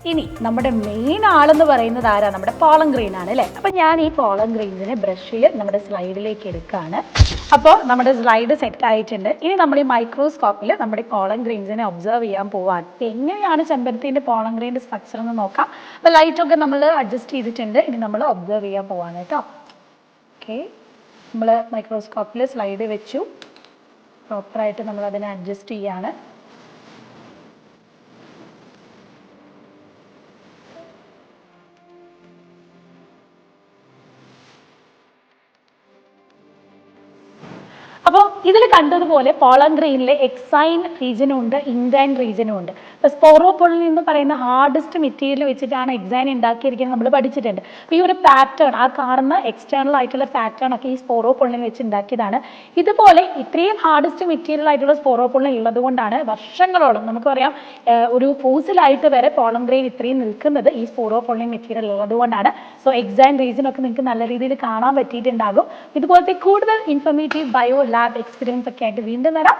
ഇനി നമ്മുടെ മെയിൻ ആളെന്ന് പറയുന്നത് ആരാ? നമ്മുടെ പോളൻ ഗ്രെയിൻ ആണ് അല്ലേ? അപ്പം ഞാൻ ഈ പോളൻ ഗ്രെയിൻസിനെ ബ്രഷിൽ നമ്മുടെ സ്ലൈഡിലേക്ക് എടുക്കുകയാണ്. അപ്പോൾ നമ്മുടെ സ്ലൈഡ് സെറ്റ് ആയിട്ടുണ്ട്. ഇനി നമ്മൾ ഈ മൈക്രോസ്കോപ്പിൽ നമ്മുടെ പോളൻ ഗ്രെയിൻസിനെ ഒബ്സർവ് ചെയ്യാൻ പോവാണ്. എങ്ങനെയാണ് ചെമ്പരത്തിൻ്റെ പോളൻ ഗ്രെയിൻ്റെ സ്ട്രക്ചർ എന്ന് നോക്കാം. അപ്പോൾ ലൈറ്റൊക്കെ നമ്മൾ അഡ്ജസ്റ്റ് ചെയ്തിട്ടുണ്ട്. ഇനി നമ്മൾ ഒബ്സർവ് ചെയ്യാൻ പോവാണ് കേട്ടോ. ഓക്കെ, നമ്മൾ മൈക്രോസ്കോപ്പിൽ സ്ലൈഡ് വെച്ചു. പ്രോപ്പറായിട്ട് നമ്മൾ അതിനെ അഡ്ജസ്റ്റ് ചെയ്യാണ്. അപ്പോൾ ഇതിൽ കണ്ടതുപോലെ പോളൻ ഗ്രെയിനിലെ എക്സൈൻ റീജിയനും ഉണ്ട്, ഇൻഡൈൻ റീജിയനും ഉണ്ട്. ഇപ്പോൾ സ്പോറോപോളിൻ എന്ന് പറയുന്ന ഹാർഡസ്റ്റ് മെറ്റീരിയൽ വെച്ചിട്ടാണ് എക്സൈൻ ഉണ്ടാക്കിയിരിക്കുന്നത്, നമ്മൾ പഠിച്ചിട്ടുണ്ട്. അപ്പോൾ ഈ ഒരു പാറ്റേൺ, ആ കാണുന്ന എക്സ്റ്റേണൽ ആയിട്ടുള്ള പാറ്റേൺ ഒക്കെ ഈ സ്പോറോപോളിൻ വെച്ച് ഉണ്ടാക്കിയതാണ്. ഇതുപോലെ ഇത്രയും ഹാർഡസ്റ്റ് മെറ്റീരിയൽ ആയിട്ടുള്ള സ്പോറോപോളിൻ ഉള്ളത് കൊണ്ടാണ് വർഷങ്ങളോളം നമുക്ക് പറയാം ഒരു ഫോസിലായിട്ട് വരെ പോളൻ ഗ്രെയിൻ ഇത്രയും നിൽക്കുന്നത് ഈ സ്പോറോപോളിൻ മെറ്റീരിയൽ ഉള്ളത് കൊണ്ടാണ്. സോ എക്സൈൻ റീജിയൻ ഒക്കെ നിങ്ങൾക്ക് നല്ല രീതിയിൽ കാണാൻ പറ്റിയിട്ടുണ്ടാകും. ഇതുപോലത്തെ കൂടുതൽ ഇൻഫർമേറ്റീവ് ബയോ ലാബ് എക്സ്പീരിയൻസ് ഒക്കെ ആയിട്ട് വീണ്ടും വരാം.